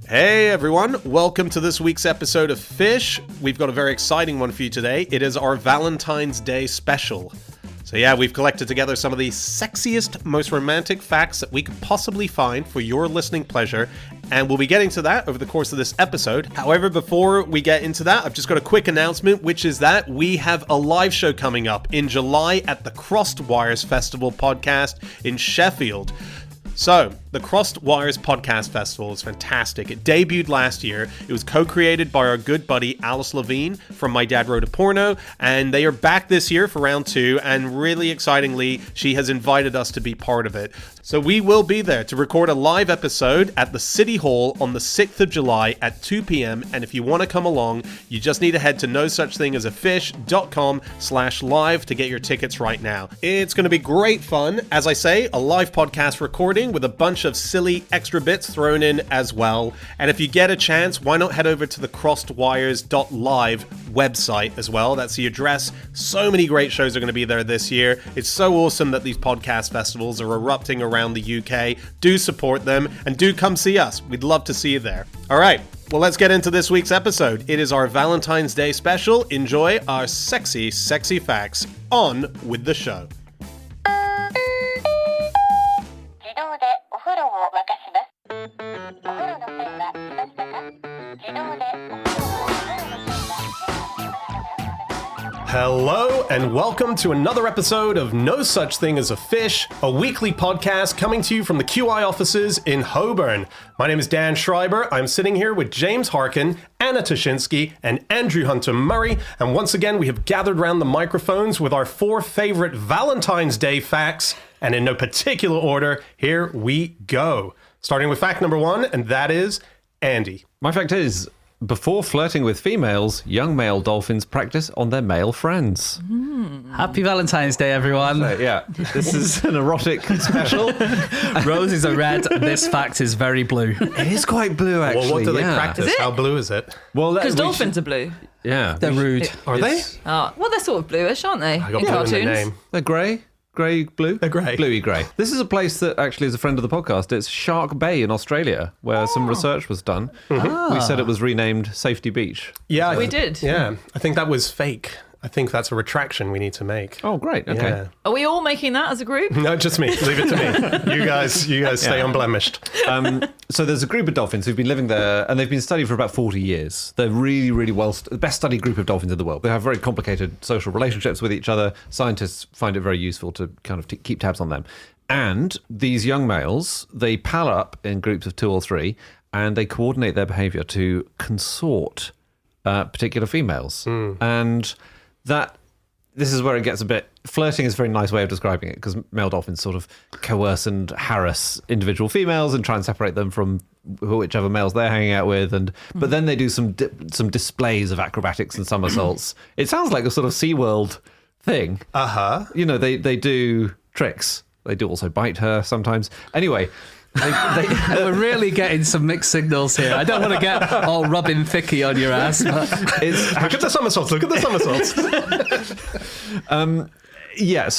Hey everyone, welcome to this week's episode of Fish. We've got a very exciting one for you today. It is our Valentine's Day special. So yeah, we've collected together some of the sexiest, most romantic facts that we could possibly find for your listening pleasure, and we'll be getting to that over the course of this episode. However, before we get into that, I've just got a quick announcement, which is that we have a live show coming up in July at the Crossed Wires Festival podcast in Sheffield. So, the Crossed Wires Podcast Festival is fantastic. It debuted last year. It was co-created by our good buddy Alice Levine from My Dad Wrote a Porno, and they are back this year for round 2, and really excitingly, she has invited us to be part of it. So we will be there to record a live episode at the City Hall on the 6th of July at 2 p.m, and if you want to come along, you just need to head to nosuchthingsafish.com/live to get your tickets right now. It's going to be great fun. As I say, a live podcast recording with a bunch of silly extra bits thrown in as well. And if you get a chance, why not head over to the crossedwires.live website as well. That's the address. So many great shows are going to be there this year. It's so awesome that these podcast festivals are erupting around the UK. Do support them and do come see us. We'd love to see you there. All right. Well, let's get into this week's episode. It is our Valentine's Day special. Enjoy our sexy, sexy facts. On with the show. Hello and welcome to another episode of No Such Thing as a Fish, a weekly podcast coming to you from the QI offices in Holborn. My name is Dan Schreiber. I'm sitting here with James Harkin, Anna Toshinsky, and Andrew Hunter Murray. And once again, we have gathered around the microphones with our 4 favorite Valentine's Day facts. And in no particular order, here we go. Starting with fact number 1, and that is Andy. My fact is, before flirting with females, young male dolphins practice on their male friends. Happy Valentine's Day, everyone. Yeah, this is an erotic special. Roses are red. This fact is very blue. It is quite blue, actually. Well, what do they yeah. practice? How blue is it? Well, Because dolphins are blue. Yeah. They're rude. Are they? Oh, well, they're sort of bluish, aren't they? I got in blue cartoons. in the name. They're grey. Grey, blue? They're grey. Bluey grey. This is a place that actually is a friend of the podcast. It's Shark Bay in Australia, where some research was done. We said it was renamed Safety Beach. Yeah. We did. Yeah. I think that was fake. I think that's a retraction we need to make. Oh, great. Okay. Yeah. Are we all making that as a group? No, just me. Leave it to me. You guys stay unblemished. So there's a group of dolphins who've been living there, and they've been studied for about 40 years. They're really, really the best studied group of dolphins in the world. They have very complicated social relationships with each other. Scientists find it very useful to kind of keep tabs on them. And these young males, they pal up in groups of 2 or 3, and they coordinate their behaviour to consort particular females. And this is where it gets a bit... Flirting is a very nice way of describing it, because male dolphins sort of coerce and harass individual females and try and separate them from whichever males they're hanging out with. But then they do some displays of acrobatics and somersaults. It sounds like a sort of SeaWorld thing. Uh-huh. You know, they do tricks. They do also bite her sometimes. Anyway... We're really getting some mixed signals here. I don't want to get all rubbing thicky on your ass. But Look at the somersaults. Look at the somersaults. Yeah,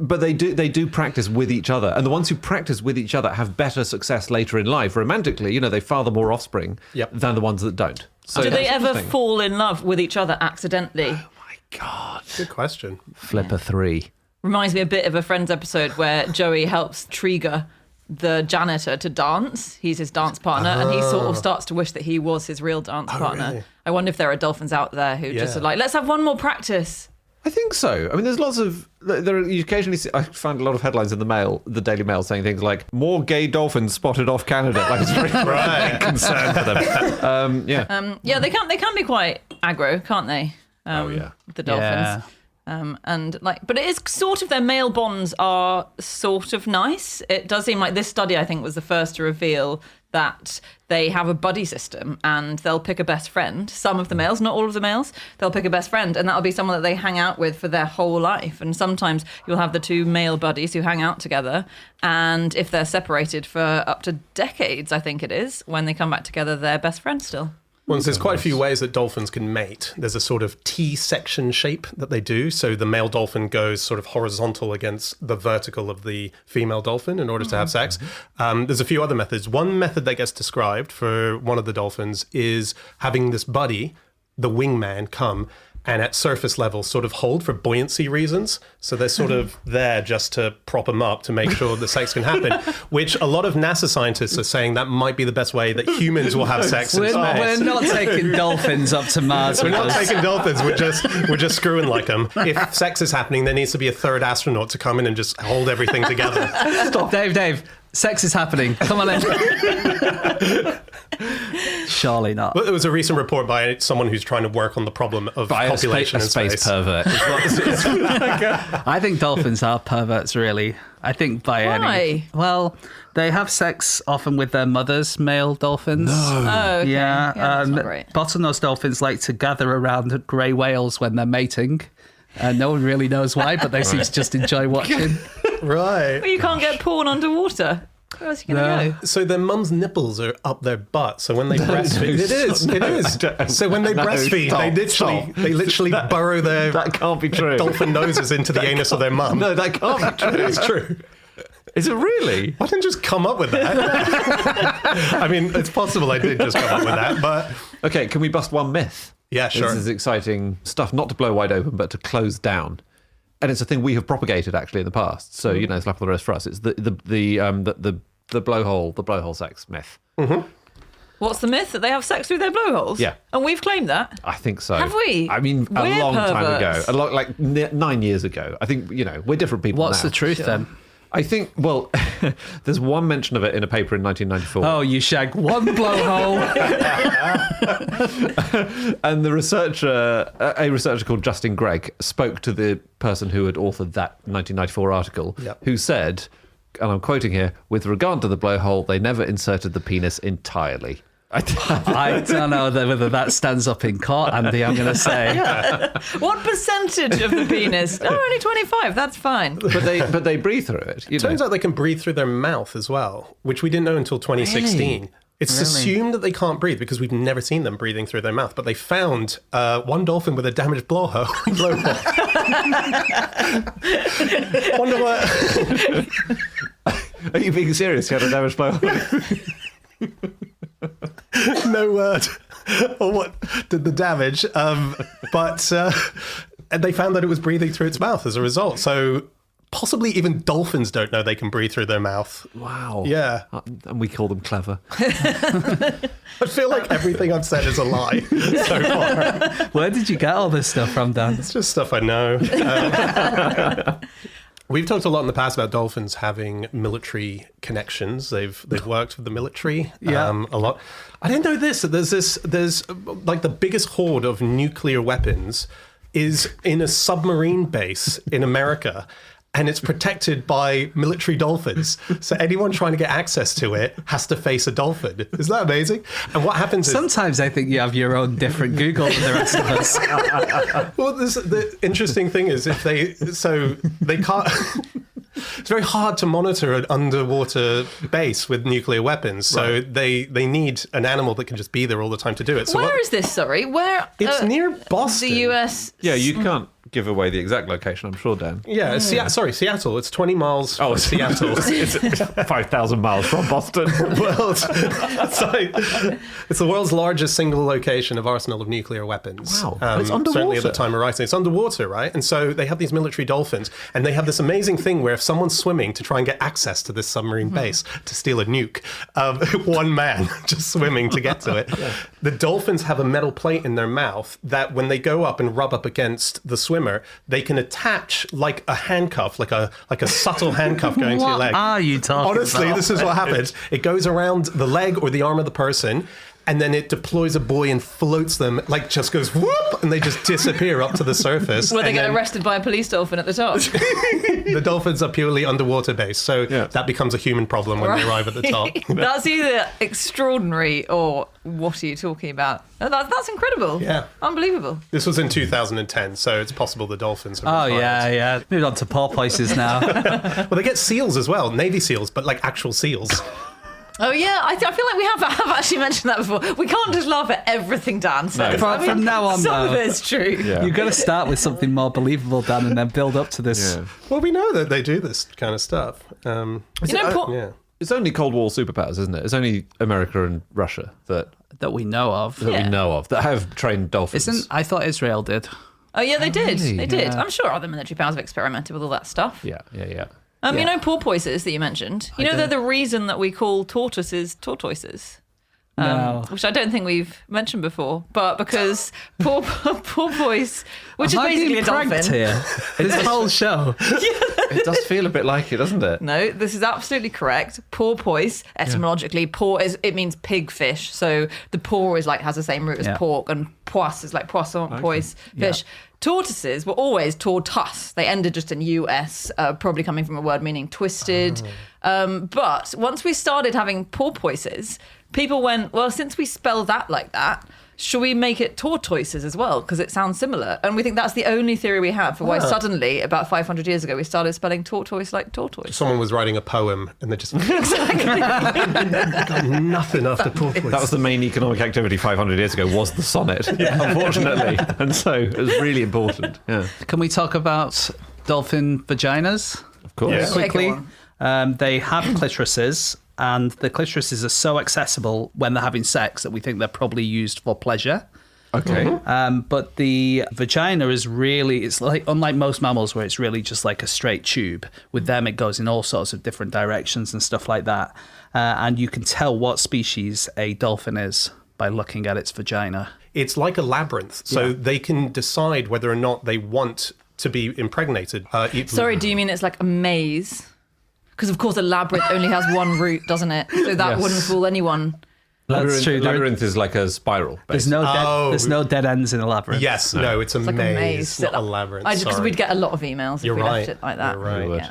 but they do practice with each other, and the ones who practice with each other have better success later in life. Romantically, they father more offspring than the ones that don't. So Do they ever fall in love with each other accidentally? Oh my God! Good question. Flipper 3 Reminds me a bit of a Friends episode where Joey helps Trigger, the janitor, to dance. He's his dance partner, and he sort of starts to wish that he was his real dance partner. Really? I wonder if there are dolphins out there who just are like, let's have one more practice. I think so. I mean, there's lots of... you occasionally see... I find a lot of headlines in the Daily Mail saying things like, more gay dolphins spotted off Canada. Like, it's very concern for them. Yeah, they can be quite aggro, can't they? The dolphins. Yeah. But it is sort of, their male bonds are sort of nice. It does seem like this study, I think, was the first to reveal that they have a buddy system, and they'll pick a best friend. Some of the males, not all of the males, they'll pick a best friend, and that'll be someone that they hang out with for their whole life. And sometimes you'll have the 2 male buddies who hang out together, and if they're separated for up to decades, I think it is, when they come back together, they're best friends still. Well, there's quite a few ways that dolphins can mate. There's a sort of T-section shape that they do. So the male dolphin goes sort of horizontal against the vertical of the female dolphin in order to have sex. There's a few other methods. One method that gets described for one of the dolphins is having this buddy, the wingman, come and at surface level sort of hold for buoyancy reasons. So they're sort of there just to prop them up to make sure the sex can happen, which a lot of NASA scientists are saying that might be the best way that humans will have sex in We're not taking dolphins up to Mars. We're not taking dolphins. We're just screwing like them. If sex is happening, there needs to be a third astronaut to come in and just hold everything together. Stop, Dave. Sex is happening. Come on in. Surely not. Well, there was a recent report by someone who's trying to work on the problem of population a in space pervert. I think dolphins are perverts, really. I think by Why? Well, they have sex often with their mothers, male dolphins. Oh, okay. Yeah, that's not great. bottlenose dolphins like to gather around grey whales when they're mating. And no one really knows why, but they seem to just enjoy watching. Right. Well, you can't get porn underwater. Where else are you going to go? So their mum's nipples are up their butt. So when they breastfeed, it is. So when they breastfeed, they literally burrow their That can't be true. dolphin noses into the anus of their mum. No, that can't be true. It's true. Is it really? I didn't just come up with that. I mean, it's possible I did just come up with that, but Okay, can we bust one myth? yeah, sure. This is exciting stuff, not to blow wide open, but to close down. And it's a thing we have propagated actually in the past. So slap on the wrist for us. It's the blowhole sex myth. What's the myth? That they have sex through their blowholes? Yeah. And we've claimed that? I think so. Have we? I mean, a We're long time perverts. ago, like 9 years ago. I think we're different people. What's now. the truth then? I think, well, there's one mention of it in a paper in 1994. Oh, you shag one blowhole. And the researcher, a researcher called Justin Gregg, spoke to the person who had authored that 1994 article, who said, and I'm quoting here, with regard to the blowhole, they never inserted the penis entirely. I don't know whether that stands up in court, Andy, I'm going to say. What percentage of the penis? Oh, only 25. That's fine. But they breathe through it. It turns out they can breathe through their mouth as well, which we didn't know until 2016. It's assumed that they can't breathe because we've never seen them breathing through their mouth. But they found one dolphin with a damaged blowhole. Wonder what? Are you being serious? You had a damaged blowhole? No word or what did the damage. But and they found that it was breathing through its mouth as a result. So possibly even dolphins don't know they can breathe through their mouth. Wow. Yeah. And we call them clever. I feel like everything I've said is a lie so far. Where did you get all this stuff from, Dan? It's just stuff I know. We've talked a lot in the past about dolphins having military connections. They've worked with the military a lot. I didn't know this. There's like the biggest horde of nuclear weapons is in a submarine base in America. And it's protected by military dolphins. So anyone trying to get access to it has to face a dolphin. Isn't that amazing? And what happens is... Sometimes I think you have your own different Google than the rest of us. Well, the interesting thing is they can't... It's very hard to monitor an underwater base with nuclear weapons. So they need an animal that can just be there all the time to do it. So Where is this, sorry? Where? It's near Boston. The US. Yeah, you can't give away the exact location, I'm sure, Dan. Yeah, Seattle. It's 20 miles from Seattle. It's 5,000 miles from Boston. Well, it's the world's largest single location of arsenal of nuclear weapons. Wow. It's underwater. Certainly at the time of writing. It's underwater, right? And so they have these military dolphins, and they have this amazing thing where if someone's swimming to try and get access to this submarine base to steal a nuke, one man just swimming to get to it, the dolphins have a metal plate in their mouth that when they go up and rub up against the swimmer, they can attach like a handcuff, like a subtle handcuff going to your leg. What are you talking Honestly, about? this is what happens. It goes around the leg or the arm of the person, and then it deploys a buoy and floats them, like just goes whoop, and they just disappear up to the surface. Where they and get then arrested by a police dolphin at the top. The dolphins are purely underwater based, so that becomes a human problem when they arrive at the top. That's either extraordinary or what are you talking about? That's incredible. Yeah. Unbelievable. This was in 2010, so it's possible the dolphins have Oh, yeah. Moved on to poor places now. Well, they get seals as well, Navy seals, but like actual seals. Oh yeah, I feel like we have actually mentioned that before. We can't just laugh at everything Dan says. No. From now on, some of though. it's true. Yeah. You've got to start with something more believable, Dan, and then build up to this. Yeah. Well, we know that they do this kind of stuff. You know, Yeah. It's only Cold War superpowers, isn't it? It's only America and Russia that That we know of. Yeah. we know of that have trained dolphins. I thought Israel did. Oh yeah, they did. really? They did. Yeah. I'm sure other military powers have experimented with all that stuff. Yeah. You know porpoises that you mentioned? You know they're the reason that we call tortoises tortoises. No. Which I don't think we've mentioned before, but because porpoise, which Am I is basically being a pranked dolphin. here? This whole show. It does feel a bit like it, doesn't it? No, this is absolutely correct. Porpoise, etymologically, it means pig fish. So the por is like has the same root as Yeah. pork, and poisse is like poisson, poise, fish. Tortoises were always tortus. They ended just in US, probably coming from a word meaning twisted. But once we started having porpoises, people went, well, since we spell that like that, should we make it tortoises as well? Because it sounds similar. And we think that's the only theory we have for why suddenly, about 500 years ago, we started spelling tortoise like tortoise. Someone was writing a poem and they just got nothing after porpoise. That was the main economic activity 500 years ago, was the sonnet, unfortunately. And so it was really important. Yeah, Can we talk about dolphin vaginas of course. Yeah. quickly? go on. They have clitorises, and the clitorises are so accessible when they're having sex that we think they're probably used for pleasure. Okay. But the vagina is really, it's like, unlike most mammals where it's really just like a straight tube, with them it goes in all sorts of different directions and stuff like that. And you can tell what species a dolphin is by looking at its vagina. It's like a labyrinth, so they can decide whether or not they want to be impregnated. Sorry, do you mean it's like a maze? Because, of course, a labyrinth only has one route, doesn't it? So that Yes. wouldn't fool anyone. That's true. Labyrinth is like a spiral. There's no Oh. there's no dead ends in a labyrinth. Yes, no, it's a It's like maze, a maze. not a labyrinth. Because sorry. we'd get a lot of emails if You're we right. left it like that. You're right. would. Yeah.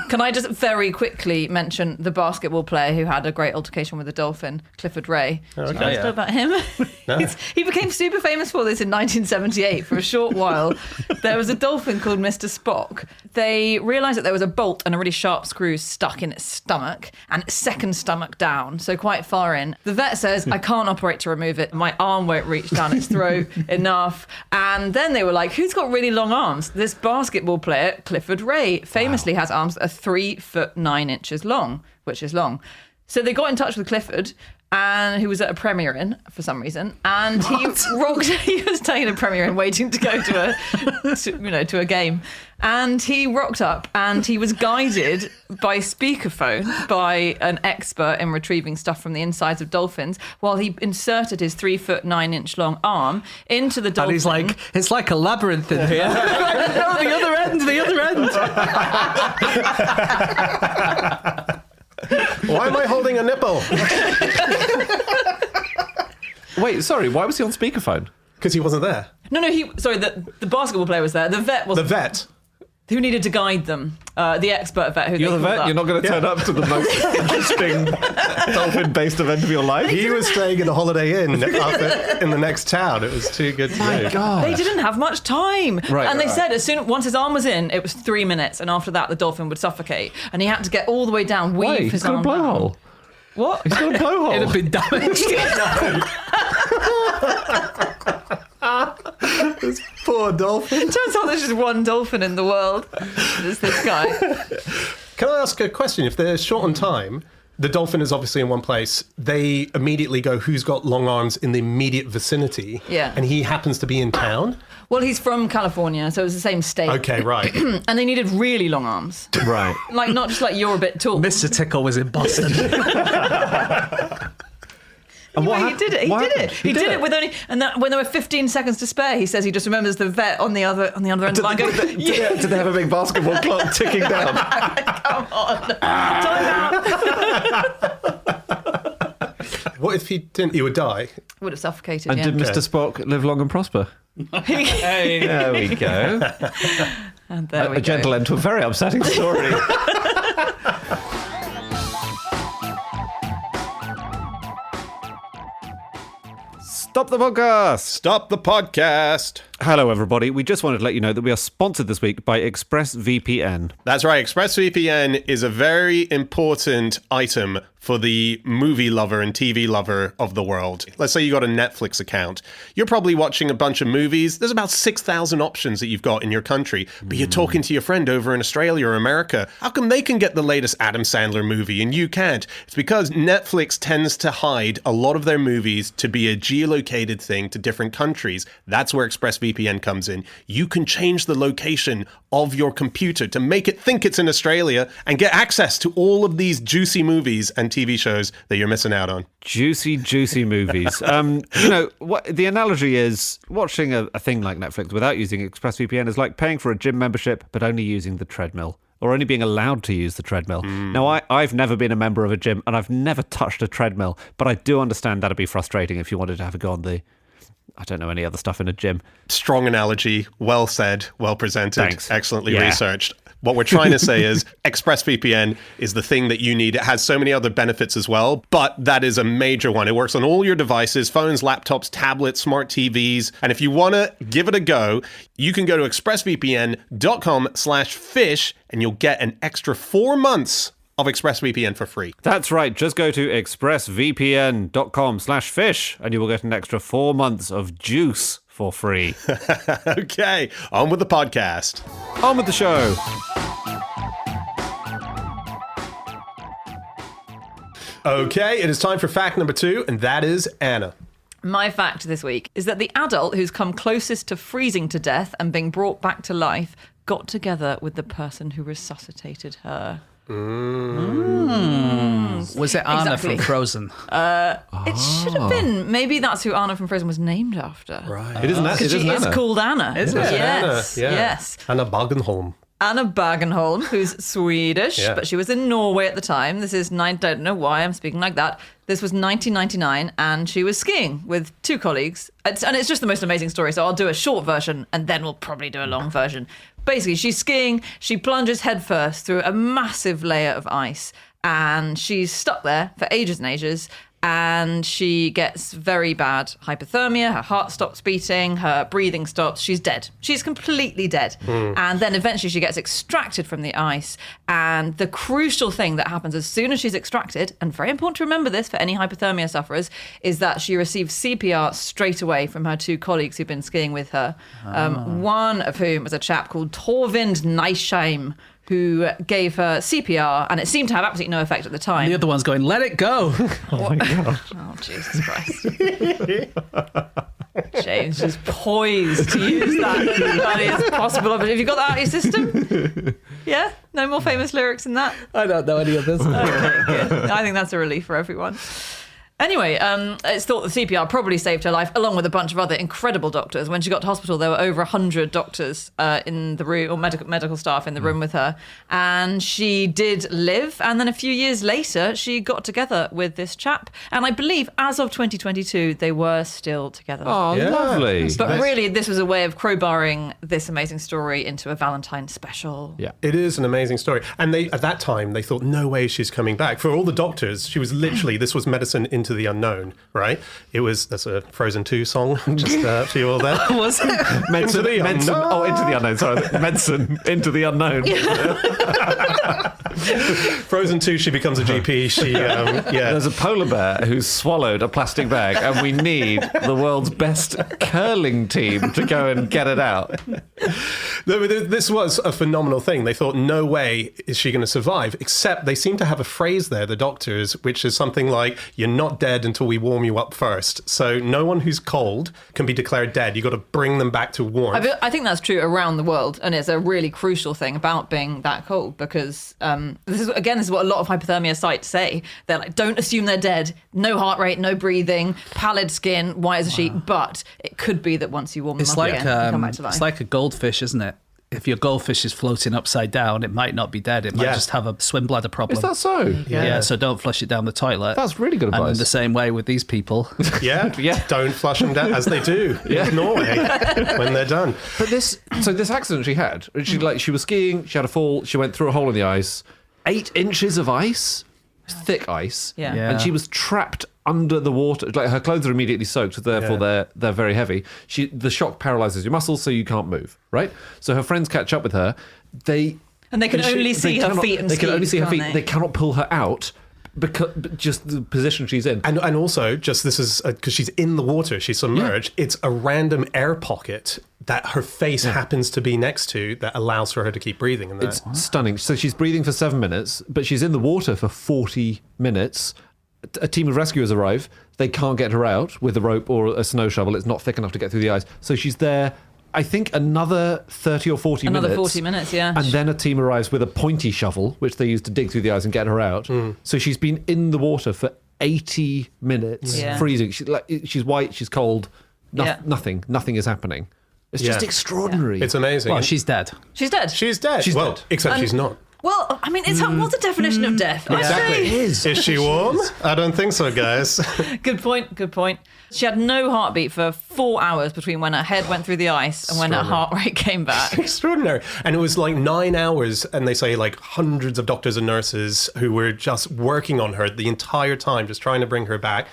Can I just very quickly mention the basketball player who had a great altercation with a dolphin, Clifford Ray? Okay. Do you know about him? He became super famous for this in 1978 for a short while. There was a dolphin called Mr. Spock. They realised that there was a bolt and a really sharp screw stuck in its stomach and its second stomach down, so quite far in. The vet says, I can't operate to remove it. My arm won't reach down its throat enough. And then they were like, who's got really long arms? This basketball player, Clifford Ray, famously has arms that are 3'9" long, which is long. So they got in touch with Clifford, and who was at a Premier Inn for some reason, and he rocked. He was staying at a Premier Inn, waiting to go to a game, and he rocked up, and he was guided by speakerphone by an expert in retrieving stuff from the insides of dolphins, while he inserted his 3'9" long arm into the dolphin. And he's like, it's like a labyrinth in here. No, the other end. Why am I holding a nipple? Wait, sorry, why was he on speakerphone? Because he wasn't there. No, the basketball player was there. The vet The wasn't. vet. Who needed to guide them? The expert vet who You're they the called vet, up. you're not going to turn up to the most interesting dolphin-based event of your life? He was staying in a Holiday Inn up in the next town. It was too good to do. God. They didn't have much time. Right, and they right. said once his arm was in, it was 3 minutes, and after that the dolphin would suffocate. And he had to get all the way down, weave Wait, his he's got a arm down. blowhole. What? He's got a blowhole. It'd have been damaged. Poor dolphin. Turns out there's just one dolphin in the world. There's this guy. Can I ask a question? If they're short on time, the dolphin is obviously in one place. They immediately go, who's got long arms in the immediate vicinity? Yeah. And he happens to be in town? Well, he's from California, so it was the same state. Okay, right. And they needed really long arms. Right. Like, not just like you're a bit tall. Mr. Tickle was in Boston. And Yeah, what he did it. He what did it. happened? He did it with only, and that, when there were 15 seconds to spare, he says he just remembers the vet on the other end of the line going, Did they have a big basketball clock ticking down? "Come on, time out." What if he didn't? He would die. Would have suffocated. And Yeah. did Mr. Spock live long and prosper? There we go. And there we A gentle go. end to a very upsetting story. Stop the podcast! Stop the podcast. Hello, everybody. We just wanted to let you know that we are sponsored this week by ExpressVPN. That's right. ExpressVPN is a very important item for the movie lover and TV lover of the world. Let's say you got a Netflix account. You're probably watching a bunch of movies. There's about 6,000 options that you've got in your country, but you're talking to your friend over in Australia or America. How come they can get the latest Adam Sandler movie and you can't? It's because Netflix tends to hide a lot of their movies to be a geolocated thing to different countries. That's where ExpressVPN comes in. You can change the location of your computer to make it think it's in Australia and get access to all of these juicy movies and TV shows that you're missing out on. Juicy movies. What the analogy is, watching a thing like Netflix without using ExpressVPN is like paying for a gym membership but only using the treadmill, or only being allowed to use the treadmill. Now, I've never been a member of a gym, and I've never touched a treadmill, but I do understand that'd be frustrating if you wanted to have a go on the, I don't know, any other stuff in a gym. Strong analogy, well said, well presented, Thanks. Excellently researched. What we're trying to say is ExpressVPN is the thing that you need. It has so many other benefits as well, but that is a major one. It works on all your devices, phones, laptops, tablets, smart TVs. And if you want to give it a go, you can go to expressvpn.com/fish and you'll get an extra 4 months of ExpressVPN for free. That's right. Just go to expressvpn.com/fish and you will get an extra 4 months of juice for free. Okay, on with the podcast. On with the show. Okay, it is time for fact number 2, and that is Anna. My fact this week is that the adult who's come closest to freezing to death and being brought back to life got together with the person who resuscitated her. Was it Anna Exactly. from Frozen? It should have been. Maybe that's who Anna from Frozen was named after. Right. It isn't that. It She isn't is Anna. called Anna. Is it? Yes. Anna, yeah. Yes. Anna Bagenholm. Anna Bagenholm, who's Swedish, Yeah. but she was in Norway at the time. I don't know why I'm speaking like that. This was 1999, and she was skiing with 2 colleagues. And it's just the most amazing story, so I'll do a short version, and then we'll probably do a long version. Basically, she's skiing, she plunges headfirst through a massive layer of ice, and she's stuck there for ages and ages. And she gets very bad hypothermia. Her heart stops beating. Her breathing stops. She's dead. She's completely dead. And then eventually she gets extracted from the ice. And the crucial thing that happens as soon as she's extracted, and very important to remember this for any hypothermia sufferers, is that she receives CPR straight away from her 2 colleagues who've been skiing with her. One of whom was a chap called Torvind Neisheim, who gave her CPR, and it seemed to have absolutely no effect at the time. The other one's going, let it go. Oh, Jesus Christ. James is poised to use that at the earliest possible opportunity. Have you got that out of your system? Yeah? No more famous lyrics in that? I don't know any of this. Okay, good. I think that's a relief for everyone. Anyway, it's thought that CPR probably saved her life, along with a bunch of other incredible doctors. When she got to hospital, there were over 100 doctors in the room, or medical staff in the room with her. And she did live. And then a few years later, she got together with this chap. And I believe, as of 2022, they were still together. Oh, Yeah. lovely. But really, this was a way of crowbarring this amazing story into a Valentine's special. Yeah. It is an amazing story. And at that time, they thought, no way she's coming back. For all the doctors, she was literally, this was medicine into the unknown, right? That's a Frozen 2 song, just for you all there. Was it? Medicine, the medicine, unknown. oh, into the unknown, sorry. Medicine, into the unknown. Frozen 2, she becomes a GP. She, There's a polar bear who's swallowed a plastic bag, and we need the world's best curling team to go and get it out. This was a phenomenal thing. They thought, no way is she going to survive, except they seem to have a phrase there, the doctors, which is something like, you're not dead until we warm you up first. So no one who's cold can be declared dead. You got to bring them back to warmth. I think that's true around the world, and it's a really crucial thing about being that cold, because this is what a lot of hypothermia sites say. They're like, don't assume they're dead. No heart rate, no breathing, pallid skin, white as a sheet. But it could be that once you warm them It's up like again, they come back to life. it's like a goldfish, isn't it? If your goldfish is floating upside down, it might not be dead. It might Yeah. just have a swim bladder problem. Is that so? Yeah, so don't flush it down the toilet. That's really good And in advice. the same way with these people. Yeah, Yeah. Don't flush them down as they do in Norway when they're done. But this accident she had, she was skiing, she had a fall, she went through a hole in the ice, 8 inches of ice. thick ice. Yeah. Yeah. And she was trapped under the water. Like her clothes are immediately soaked, so therefore they're very heavy. The shock paralyzes your muscles, so you can't move. Right. So her friends catch up with her. And they can only see her feet and They can only see her can't feet. They cannot pull her out because just the position she's in. And also, just this is because she's in the water, she's submerged. It's a random air pocket that her face happens to be next to that allows for her to keep breathing. And It's stunning. So she's breathing for 7 minutes, but she's in the water for 40 minutes. A team of rescuers arrive. They can't get her out with a rope or a snow shovel. It's not thick enough to get through the ice. So she's there, I think, another 30 or 40 minutes. Another 40 minutes, yeah. And then a team arrives with a pointy shovel, which they use to dig through the ice and get her out. So she's been in the water for 80 minutes, freezing. She's white, she's cold. Nothing is happening. It's just extraordinary. It's amazing. Well, she's dead. She's dead. She's dead. She's well, dead. except she's not. Well, I mean, what's the definition of death? Exactly. is. Is she warm? I don't think so, guys. Good point. She had no heartbeat for 4 hours between when her head went through the ice and when her heart rate came back. Extraordinary. And it was like 9 hours, and they say like hundreds of doctors and nurses who were just working on her the entire time, just trying to bring her back.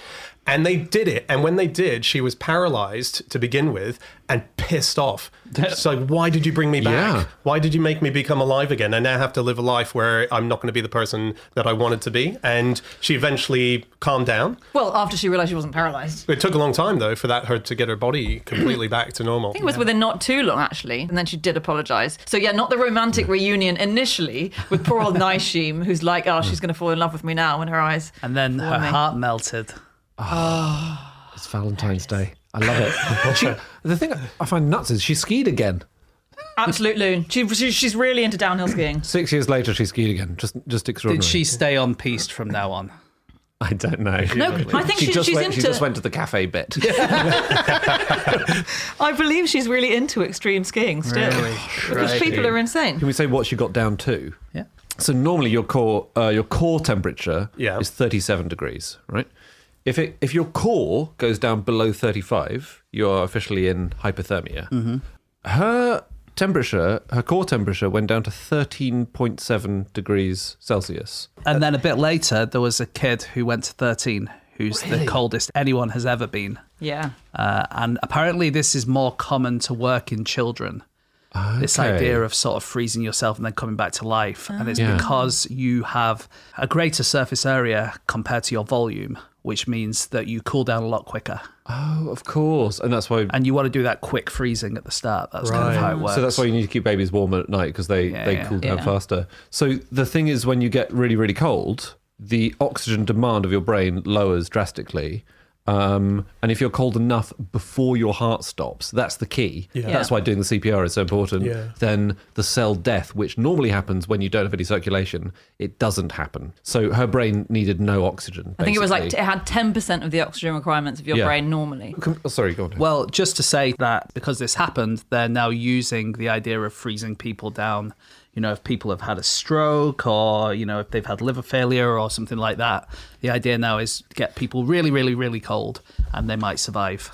And they did it. And when they did, she was paralyzed to begin with and pissed off. It's like, why did you bring me back? Yeah. Why did you make me become alive again? I now have to live a life where I'm not going to be the person that I wanted to be. And she eventually calmed down. Well, after she realised she wasn't paralysed. It took a long time, though, for her to get her body completely back to normal. I think it was within not too long, actually. And then she did apologise. So, yeah, not the romantic reunion initially with poor old Naishim, who's like, oh, she's going to fall in love with me now when her eyes... And then her heart melted. It's Valentine's Day. I love it. The thing I find nuts is she skied again. Absolute loon. She's really into downhill skiing. 6 years later, she skied again. Just extraordinary. Did she stay on piste from now on? I don't know. No, I think She she's into... just went to the cafe bit. I believe she's really into extreme skiing still. Really? Because people are insane. Can we say what she got down to? Yeah. So normally your core temperature is 37 degrees, right? If your core goes down below 35, you're officially in hypothermia. Mm-hmm. Her core temperature went down to 13.7 degrees Celsius. And then a bit later, there was a kid who went to 13, who's the coldest anyone has ever been. Yeah. And apparently this is more common to work in children. Okay. This idea of sort of freezing yourself and then coming back to life. And it's because you have a greater surface area compared to your volume, which means that you cool down a lot quicker. Oh, of course. And that's why... And you want to do that quick freezing at the start. That's kind of how it works. So that's why you need to keep babies warm at night, because they cool down faster. So the thing is, when you get really, really cold, the oxygen demand of your brain lowers drastically. And if you're cold enough before your heart stops, that's the key. Yeah. That's why doing the CPR is so important. Yeah. Then the cell death, which normally happens when you don't have any circulation, it doesn't happen. So her brain needed no oxygen, basically. I think it was like it had 10% of the oxygen requirements of your brain normally. Sorry, go on. Well, just to say that because this happened, they're now using the idea of freezing people down. You know, if people have had a stroke or, you know, if they've had liver failure or something like that, the idea now is to get people really, really, really cold and they might survive.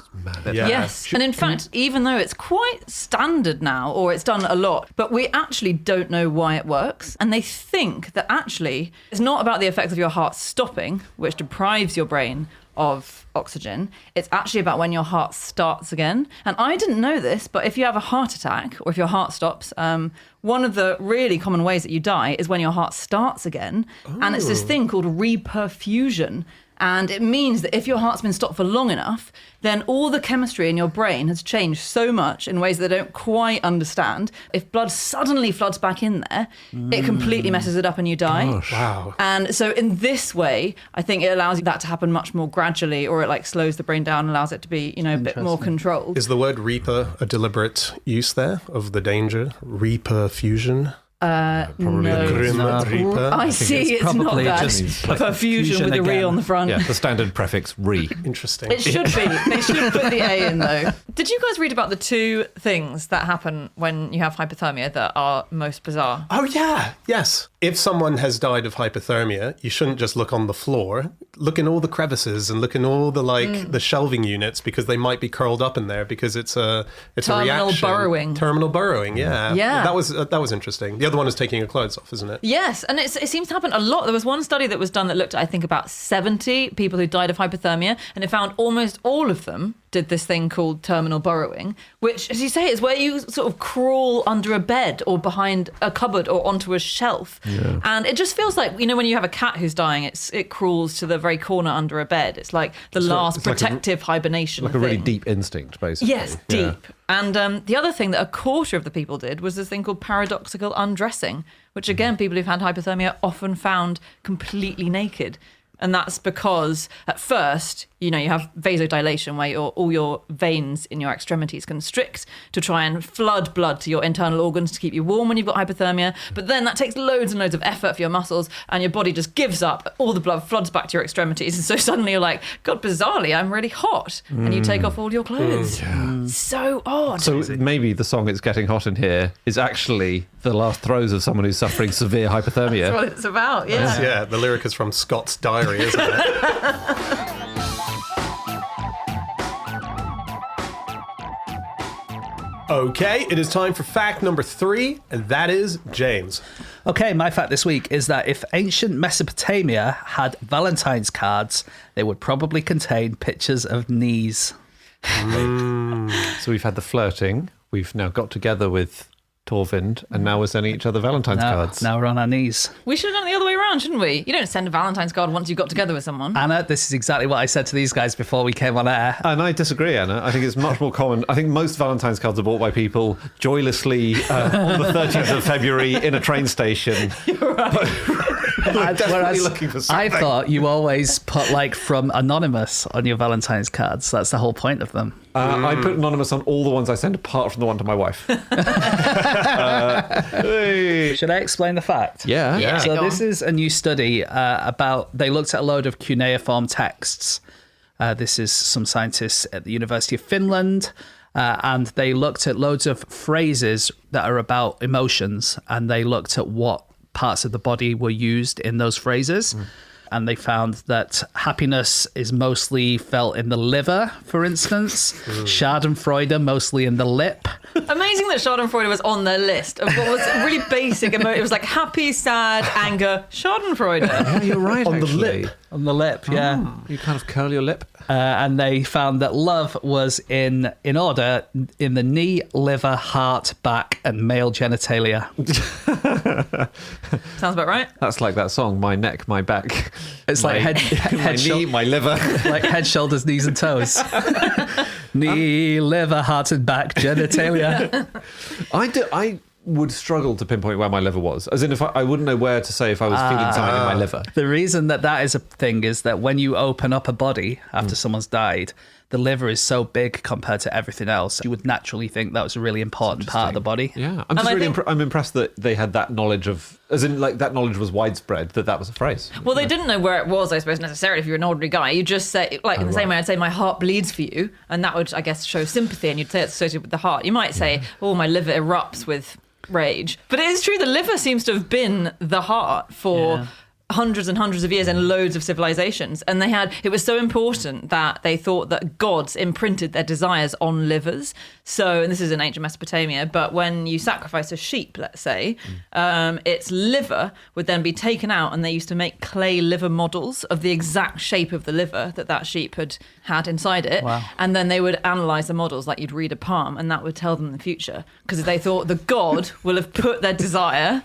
Yeah. Yes. And in fact, even though it's quite standard now, or it's done a lot, but we actually don't know why it works. And they think that actually it's not about the effects of your heart stopping, which deprives your brain of oxygen. It's actually about when your heart starts again. And I didn't know this, but if you have a heart attack or if your heart stops, one of the really common ways that you die is when your heart starts again. Oh. And it's this thing called reperfusion. And it means that if your heart's been stopped for long enough, then all the chemistry in your brain has changed so much in ways they don't quite understand. If blood suddenly floods back in there, it completely messes it up and you die. Gosh. Wow. And so in this way, I think it allows that to happen much more gradually, or it like slows the brain down, allows it to be, you know, a bit more controlled. Is the word reaper a deliberate use there of the danger? Reperfusion? Probably no. Reaper. I see, it's not that. just Like perfusion with a re on the front. Yeah, the standard prefix re. Interesting. It should be. They should put the A in, though. Did you guys read about the two things that happen when you have hypothermia that are most bizarre? Oh, yeah. Yes. if someone has died of hypothermia, you shouldn't just look on the floor. Look in all the crevices and look in all the the shelving units, because they might be curled up in there, because it's a Terminal reaction. burrowing. Terminal burrowing, yeah. Yeah. That was interesting. The other one is taking your clothes off, isn't it? Yes, and it seems to happen a lot. There was one study that was done that looked at, I think, about 70 people who died of hypothermia, and it found almost all of them did this thing called terminal burrowing, which, as you say, is where you sort of crawl under a bed or behind a cupboard or onto a shelf. Yeah. And it just feels like, when you have a cat who's dying, it crawls to the very corner under a bed. It's like the last protective hibernation like thing. a really deep instinct, basically. Yes, deep. And the other thing that a quarter of the people did was this thing called paradoxical undressing, which, again, people who've had hypothermia often found completely naked. And that's because at first, you have vasodilation, where all your veins in your extremities constrict to try and flood blood to your internal organs to keep you warm when you've got hypothermia. But then that takes loads and loads of effort for your muscles, and your body just gives up. All the blood floods back to your extremities. And so suddenly you're like, God, bizarrely, I'm really hot. And you take off all your clothes. So odd. So maybe the song It's Getting Hot in Here is actually the last throes of someone who's suffering severe hypothermia. That's what it's about, yeah. Yeah, the lyric is from Scott's Diary, isn't it? Okay, it is time for fact number 3, and that is James. Okay, my fact this week is that if ancient Mesopotamia had Valentine's cards, they would probably contain pictures of knees. So we've had the flirting. We've now got together with Torvind, and now we're sending each other Valentine's cards. Now we're on our knees. We should have done it the other way around, shouldn't we? You don't send a Valentine's card once you've got together with someone. Anna, this is exactly what I said to these guys before we came on air. And I disagree, Anna. I think it's much more common. I think most Valentine's cards are bought by people joylessly on the 30th of February in a train station. You're right. Desperately looking for something. I thought you always put from anonymous on your Valentine's cards. That's the whole point of them. I put anonymous on all the ones I send, apart from the one to my wife. Should I explain the fact? Yeah. So this is a new study they looked at a load of cuneiform texts. This is some scientists at the University of Finland, and they looked at loads of phrases that are about emotions, and they looked at what parts of the body were used in those phrases. And they found that happiness is mostly felt in the liver, for instance. Schadenfreude mostly in the lip. Amazing that Schadenfreude was on their list of what was really basic. It was like happy, sad, anger, Schadenfreude. Yeah, you're right, On the actually. lip. On the lip, yeah. You kind of curl your lip. And they found that love was in order in the knee, liver, heart, back, and male genitalia. Sounds about right. That's like that song, My Neck, My Back. It's like my knee, my liver. like head, shoulders, knees, and toes. Knee, liver, heart, and back, genitalia. I would struggle to pinpoint where my liver was. As in, if I wouldn't know where to say if I was feeling something in my liver. The reason that is a thing is that when you open up a body after someone's died, the liver is so big compared to everything else. You would naturally think that was a really important part of the body. Yeah, I'm just really I'm impressed that they had that knowledge of, as in, like, that knowledge was widespread, that was a phrase. Well, they didn't know where it was, I suppose, necessarily. If you're an ordinary guy, you just say, in the same way I'd say, my heart bleeds for you, and that would, I guess, show sympathy, and you'd say it's associated with the heart. You might say, oh, my liver erupts with rage. But it is true, the liver seems to have been the heart for hundreds and hundreds of years and loads of civilizations. And it was so important that they thought that gods imprinted their desires on livers. So, and this is in ancient Mesopotamia, but when you sacrifice a sheep, let's say, its liver would then be taken out, and they used to make clay liver models of the exact shape of the liver that sheep had inside it. Wow. And then they would analyze the models like you'd read a palm, and that would tell them the future, because they thought the god will have put their desire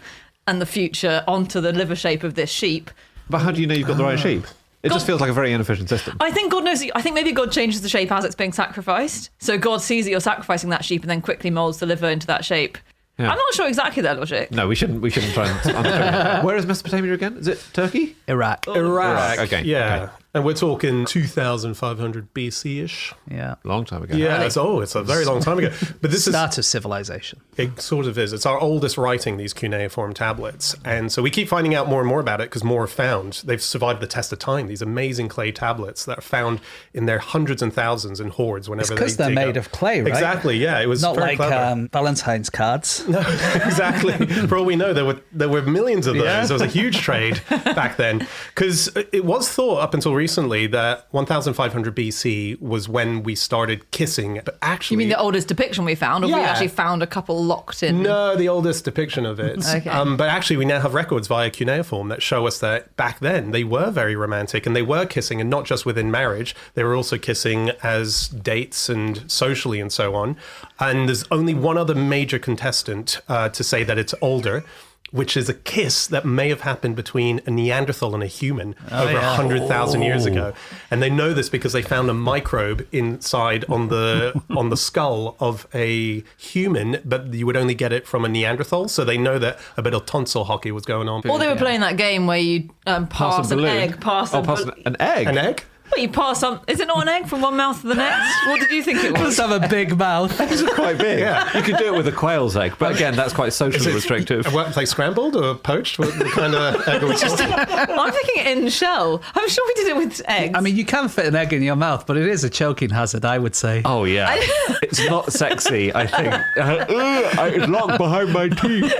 and the future onto the liver shape of this sheep. But how do you know you've got the right sheep? It just feels like a very inefficient system. I think God knows. I think maybe God changes the shape as it's being sacrificed. So God sees that you're sacrificing that sheep and then quickly molds the liver into that shape. Yeah. I'm not sure exactly their logic. No, we shouldn't try and understand. Where is Mesopotamia again? Is it Turkey? Iraq. Iraq. Okay. Yeah. Okay. And we're talking 2,500 BC-ish. Yeah. Long time ago. Yeah, it's a very long time ago. But this is... Start of civilization. It sort of is. It's our oldest writing, these cuneiform tablets. And so we keep finding out more and more about it because more are found. They've survived the test of time, these amazing clay tablets that are found in their hundreds and thousands in hordes whenever Because they're made of clay, right? Exactly, yeah. It was Not very like clever. Valentine's cards. No, exactly. For all we know, there were millions of those. Yeah. There was a huge trade back then. Because it was thought up until recently that 1,500 BC was when we started kissing. But actually... You mean the oldest depiction we found, or we Yeah. actually found a couple locked in? No, the oldest depiction of it. Okay. But actually, we now have records via cuneiform that show us that back then they were very romantic and they were kissing, and not just within marriage. They were also kissing as dates and socially and so on. And there's only one other major contestant to say that it's older, which is a kiss that may have happened between a Neanderthal and a human over 100,000 years ago. And they know this because they found a microbe inside on the skull of a human, but you would only get it from a Neanderthal. So they know that a bit of tonsil hockey was going on. Or they were playing that game where you pass an balloon. egg, pass An egg? An egg? Well, you pass some. Is it not an egg from one mouth to the next? What did you think it was? Just have a big mouth. Eggs are quite big. Yeah. You could do it with a quail's egg, but again, that's quite socially restrictive. What, like scrambled or poached? What kind of egg are we talking? I'm thinking in shell. I'm sure we did it with eggs. I mean, you can fit an egg in your mouth, but it is a choking hazard, I would say. Oh, yeah. It's not sexy, I think. It's locked behind my teeth.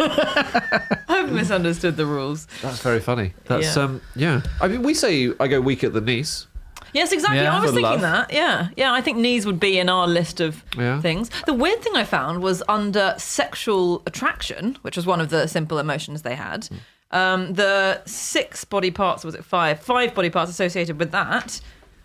I've misunderstood the rules. That's very funny. That's, Yeah. yeah. I mean, we say I go weak at the knees. Yes, exactly. Yeah. I was For thinking love. that. Yeah. Yeah, I think knees would be in our list of Yeah. things. The weird thing I found was under sexual attraction, which was one of the simple emotions they had, the 6 body parts, was it 5? 5 body parts associated with that.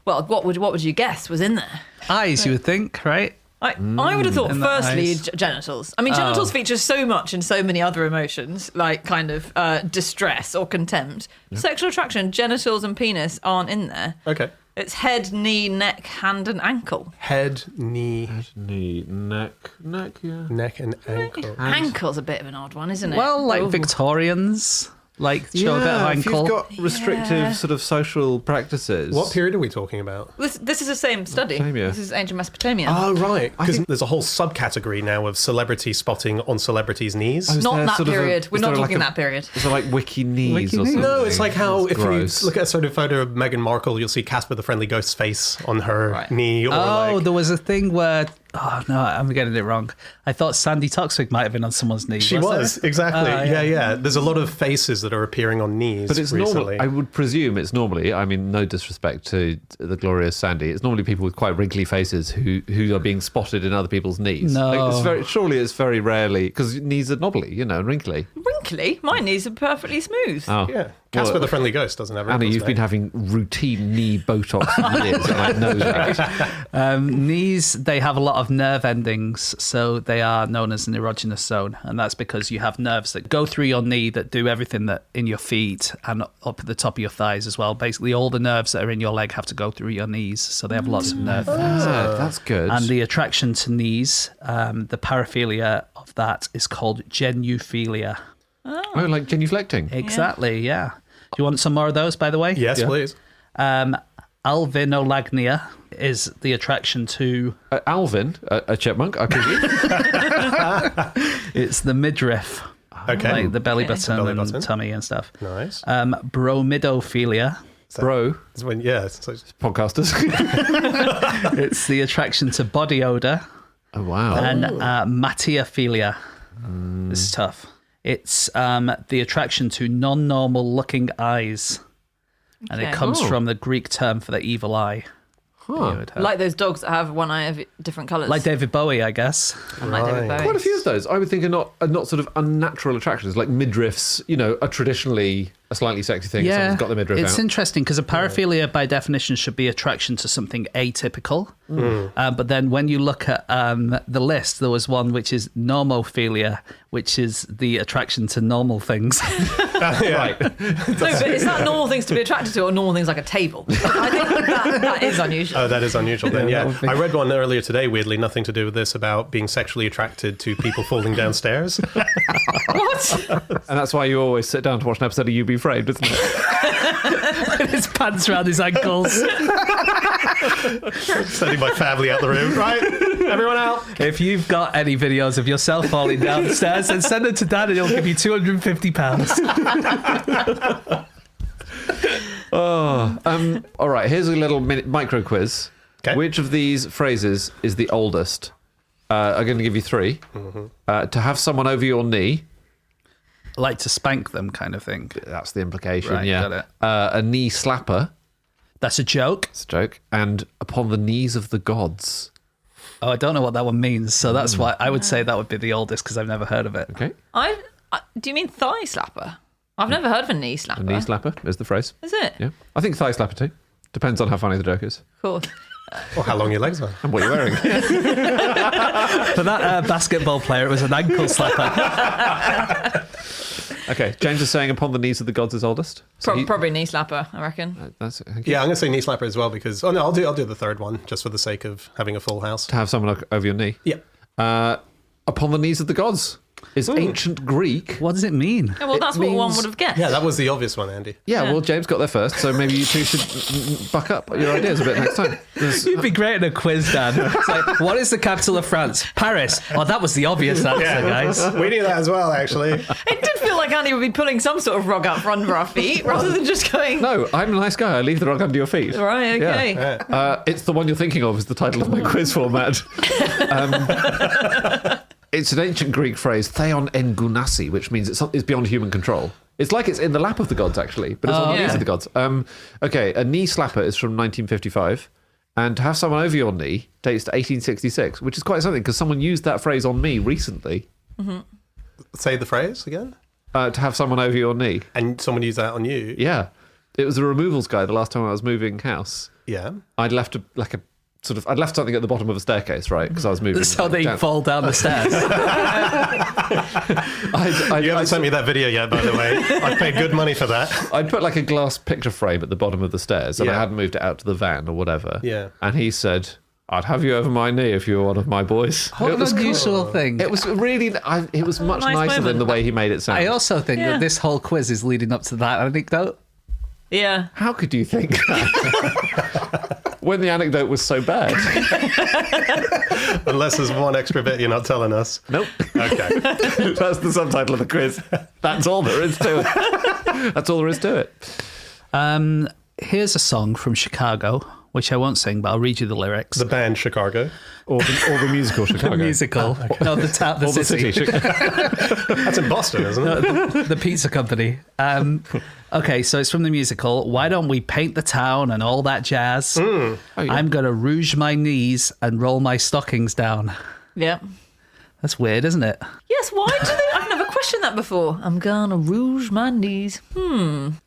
Well, what would you guess was in there? Eyes, you would think, right? I would have thought, In the firstly, eyes. genitals. I mean, genitals feature so much in so many other emotions, like kind of distress or contempt. Sexual attraction, genitals and penis aren't in there. Okay. It's head, knee, neck, hand, and ankle. Head, knee, Knee, neck, yeah. neck, and ankle. Ankle's a bit of an odd one, isn't it? Well, like Ooh. Victorians, like show a bit of Yeah, if ankle. you've got restrictive sort of social practices. What period are we talking about? This is the same study. Mesopotamia. This is ancient Mesopotamia. Oh, right. Because there's a whole subcategory now of celebrity spotting on celebrities' knees. Is Not there that sort of a- period. We're is not there like talking a- that period. Is there like wiki knees Wiki or knees? something? No, it's like how That's if gross. you look at a sort of photo of Meghan Markle, you'll see Casper the Friendly Ghost's face on her Right. knee. Or Oh, like, there was a thing where... Oh, no, I'm getting it wrong. I thought Sandy Toksvig might have been on someone's knee. she was was, there? exactly. yeah. Yeah. There's a lot of faces that are appearing on knees But it's recently. normal. I would presume it's normally. I mean, no disrespect to the glorious Sandy. It's normally people with quite wrinkly faces who are being spotted in other people's knees. No. Surely it's very rarely because knees are knobbly, and wrinkly. Wrinkly? My knees are perfectly smooth. Oh, Yeah. Casper the Friendly Ghost doesn't have Anna, wrinkles, you've been mate. having routine knee Botox for years, and I know that. Knees, they have a lot of nerve endings, so they are known as an erogenous zone, and that's because you have nerves that go through your knee that do everything that in your feet and up at the top of your thighs as well. Basically, all the nerves that are in your leg have to go through your knees, so they have lots of nerve endings. Ah, that's good. And the attraction to knees, the paraphilia of that is called genuphilia. oh, like genuflecting. Exactly, yeah. Do you want some more of those, by the way? Yes, Yeah. please. Alvinolagnia is the attraction to... Alvin, a chipmunk, I presume. It's the midriff. Okay. Like the belly Okay. button Belly and button. tummy and stuff. Nice. Bromidophilia. Bro, It's when, yeah. So, podcasters. It's the attraction to body odor. Oh, wow. And matiophilia. This is tough. It's the attraction to non-normal looking eyes. And it Okay. comes Oh. from the Greek term for the evil eye. You would have. Like those dogs that have one eye of different colours. Like David Bowie, I guess. And like David Right. Bowie. Quite a few of those, I would think, are not sort of unnatural attractions. Like midriffs, are traditionally a slightly sexy thing. if Someone's got the midriff it's out. interesting because a paraphilia, by definition, should be attraction to something atypical. But then when you look at the list, there was one which is normophilia, which is the attraction to normal things. Right. No, but is that normal things to be attracted to, or normal things like a table? I think that is unusual. oh, that is unusual then, that yeah. would be- I read one earlier today, weirdly, nothing to do with this, about being sexually attracted to people falling downstairs. What? And that's why you always sit down to watch an episode of UB40 framed, isn't it? With his pants around his ankles. Sending my family out the room. Right, everyone out. If you've got any videos of yourself falling down the stairs, then send them to Dad and he'll give you £250. All right, here's a little micro quiz. Okay. Which of these phrases is the oldest? I'm going to give you 3. To have someone over your knee. Like to spank them kind of thing. That's the implication, Right, yeah. got it. A knee slapper. That's a joke. It's a joke. And upon the knees of the gods. Oh, I don't know what that one means, so that's why I would say that would be the oldest because I've never heard of it. Okay. Do you mean thigh slapper? I've never heard of a knee slapper. A knee slapper is the phrase. Is it? Yeah. I think thigh slapper too. Depends on how funny the joke is. Cool. Or how long your legs are. And what you're wearing. For that basketball player, it was an ankle slapper. Okay, James is saying upon the knees of the gods is oldest. So Probably knee slapper, I reckon. that's it. Thank you. Yeah, I'm going to say knee slapper as well because... Oh, no, I'll do the third one just for the sake of having a full house. To have someone over your knee. Yeah. Upon the knees of the gods is ancient Greek. What does it mean? Yeah, well, that's what one means- would have guessed. Yeah, that was the obvious one, Andy. Yeah, well, James got there first, so maybe you two should buck up your ideas a bit next time. You'd be great in a quiz, Dan. It's like, what is the capital of France? Paris. Oh, that was the obvious answer, guys. We knew that as well, actually. It did feel like Andy would be pulling some sort of rug up under our feet rather than just going, No, I'm a nice guy. I leave the rug under your feet. right, okay. Yeah. It's the one you're thinking of is the title of my quiz format. It's an ancient Greek phrase, theon en gunasi, which means it's beyond human control. It's like it's in the lap of the gods, actually, but it's on the knees yeah. of the gods. Okay, a knee slapper is from 1955, and to have someone over your knee dates to 1866, which is quite something, because someone used that phrase on me recently. Say the phrase again. To have someone over your knee. And someone used that on you. Yeah. It was a removals guy the last time I was moving house. Yeah. I'd left I'd left something at the bottom of a staircase, right? Because I was moving. So they down. fall down the stairs. You haven't sent me that video yet, by the way. I paid good money for that. I'd put like a glass picture frame at the bottom of the stairs, and I Yeah. hadn't moved it out to the van or whatever. Yeah. And he said, "I'd have you over my knee if you were one of my boys." What It an was unusual thing. It was really. It was much Nice nicer than moment. the way he made it sound. I also think Yeah. that this whole quiz is leading up to that anecdote. Yeah. How could you think that? When the anecdote was so bad. Unless there's one extra bit you're not telling us. Nope. Okay. That's the subtitle of the quiz. That's all there is to it. That's all there is to it. Here's a song from Chicago, which I won't sing, but I'll read you the lyrics. The band Chicago. Or the musical Chicago. Musical. No, the Or the city. city. That's in Boston, isn't it? The pizza company. Okay, so it's from the musical. Why don't we paint the town and all that jazz? Oh, yeah. I'm going to rouge my knees and roll my stockings down. Yeah. That's weird, isn't it? Yes, why do they? I've never questioned that before. I'm gonna rouge my knees.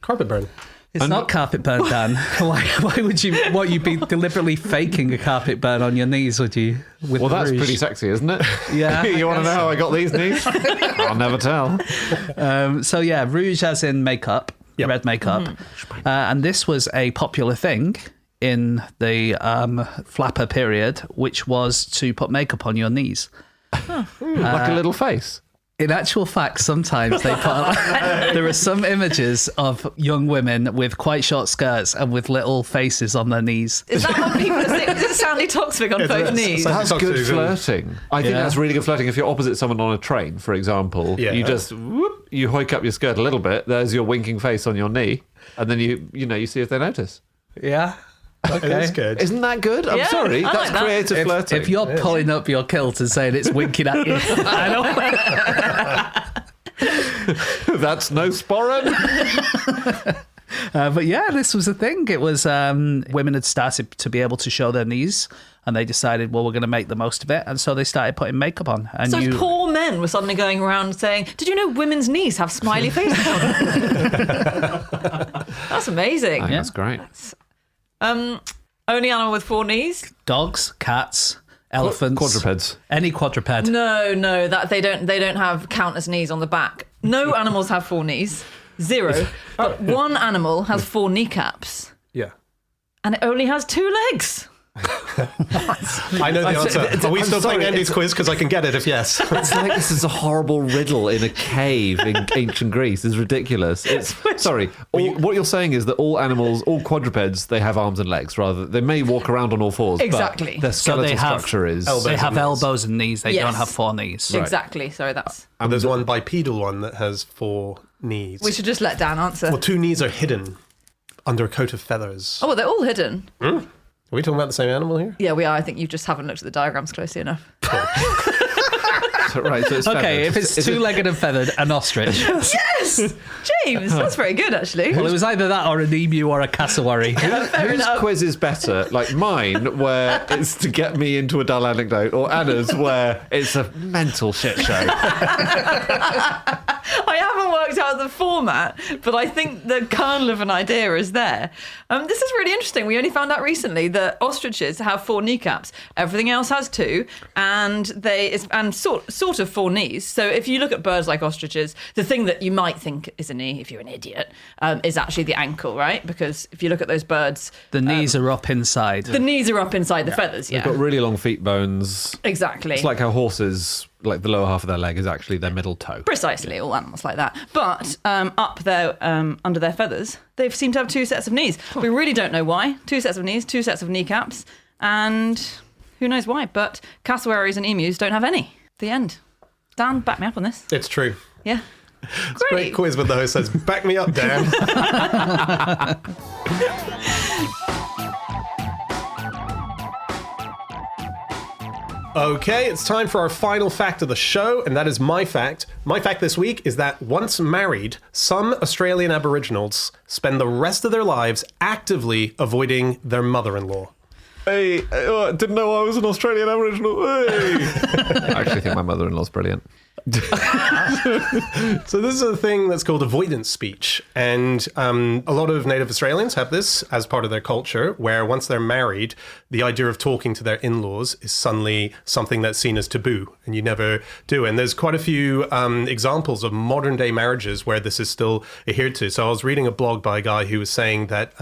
Carpet burn. It's not carpet burn, Dan. Why would you? What, you'd be deliberately faking a carpet burn on your knees, would you? With Well, the that's rouge? pretty sexy, isn't it? Yeah. You want to know how I got these knees? I'll never tell. So yeah, rouge as in makeup, Yep. red makeup, and this was a popular thing in the flapper period, which was to put makeup on your knees. Like a little face. In actual fact, sometimes they put. There are some images of young women with quite short skirts and with little faces on their knees. Is that what people say? Is it soundly toxic on both knees? That's Talk good to- flirting. I think Yeah. that's really good flirting. If you're opposite someone on a train, for example, Yeah. you just you hoik up your skirt a little bit. There's your winking face on your knee, and then you see if they notice. Yeah. It is good. Isn't that good? I'm Yeah, sorry. I That's like that. creative flirting. If you're pulling up your kilt and saying it's winking at you, I don't. That's no sporran. But yeah, this was a thing. It was women had started to be able to show their knees, and they decided, well, we're going to make the most of it, and so they started putting makeup on. And So poor men were suddenly going around saying, "Did you know women's knees have smiley faces on them?" That's amazing. I think that's great. Only animal with 4 knees? dogs, cats, elephants, Quadrupeds. any quadruped. No, that they don't have countless knees on the back. No animals have 4 knees. 0. But one animal has 4 kneecaps. Yeah. And it only has 2 legs. I know the answer. Are we still playing Andy's quiz? Because I can get it if yes. It's like this is a horrible riddle in a cave in ancient Greece. It's ridiculous. What you're saying is that all animals, all quadrupeds, they have arms and legs. Rather, they may walk around on all fours. Exactly. But their skeletal structure is They have elbows and knees. They don't have 4 knees. Exactly. Sorry, that's. And there's one bipedal one that has 4 knees. We should just let Dan answer. Well, 2 knees are hidden under a coat of feathers. Oh, well, they're all hidden. Are we talking about the same animal here? Yeah, we are. I think you just haven't looked at the diagrams closely enough. right. So it's Okay, feathered. if it's two-legged and feathered, an ostrich. Yes! James, that's very good, actually. Well, it was either that or an emu or a cassowary. Fair Whose enough. quiz is better? Like mine, where it's to get me into a dull anecdote, or Anna's, where it's a mental shit show? I haven't worked out the format, but I think the kernel of an idea is there. This is really interesting. We only found out recently that ostriches have 4 kneecaps. Everything else has 2, and sort of 4 knees. So if you look at birds like ostriches, the thing that you might think is a knee, if you're an idiot, is actually the ankle, right? Because if you look at those birds, The knees are up inside. the knees are up inside the feathers. Yeah, They've got really long feet bones. exactly. It's like how horses, like the lower half of their leg is actually their middle toe. Precisely, all animals like that. But up there, under their feathers, they seem to have 2 sets of knees. We really don't know why. 2 sets of knees, 2 sets of kneecaps, and who knows why. But cassowaries and emus don't have any. The end. Dan, back me up on this. It's true. Yeah. It's a great quiz when the host says, back me up, Dan. Okay, it's time for our final fact of the show, and that is my fact. My fact this week is that once married, some Australian Aboriginals spend the rest of their lives actively avoiding their mother-in-law. Hey, didn't know I was an Australian Aboriginal. Hey. I actually think my mother-in-law's brilliant. So this is a thing that's called avoidance speech, and a lot of native Australians have this as part of their culture, where once they're married, the idea of talking to their in-laws is suddenly something that's seen as taboo, and you never do. And there's quite a few examples of modern day marriages where this is still adhered to. So I was reading a blog by a guy who was saying that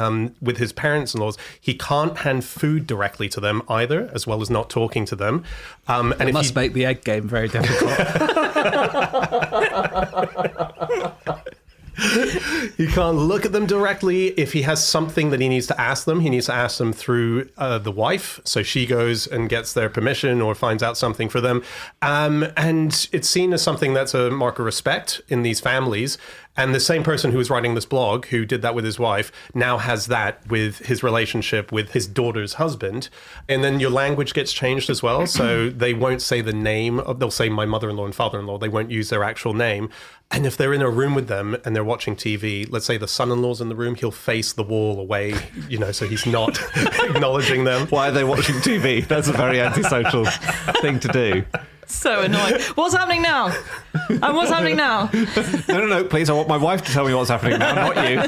with his parents-in-laws, he can't hand food directly to them either, as well as not talking to them. And It must make the egg game very difficult. He can't look at them directly. If he has something that he needs to ask them, he needs to ask them through the wife. So she goes and gets their permission or finds out something for them. And it's seen as something that's a mark of respect in these families. And the same person who was writing this blog, who did that with his wife, now has that with his relationship with his daughter's husband. And then your language gets changed as well. So they won't say the name of, they'll say my mother-in-law and father-in-law. They won't use their actual name. And if they're in a room with them and they're watching TV, let's say the son-in-law's in the room, he'll face the wall away, so he's not acknowledging them. Why are they watching TV? That's a very antisocial thing to do. So annoying. What's happening now? And what's happening now? No, please, I want my wife to tell me what's happening now, not you.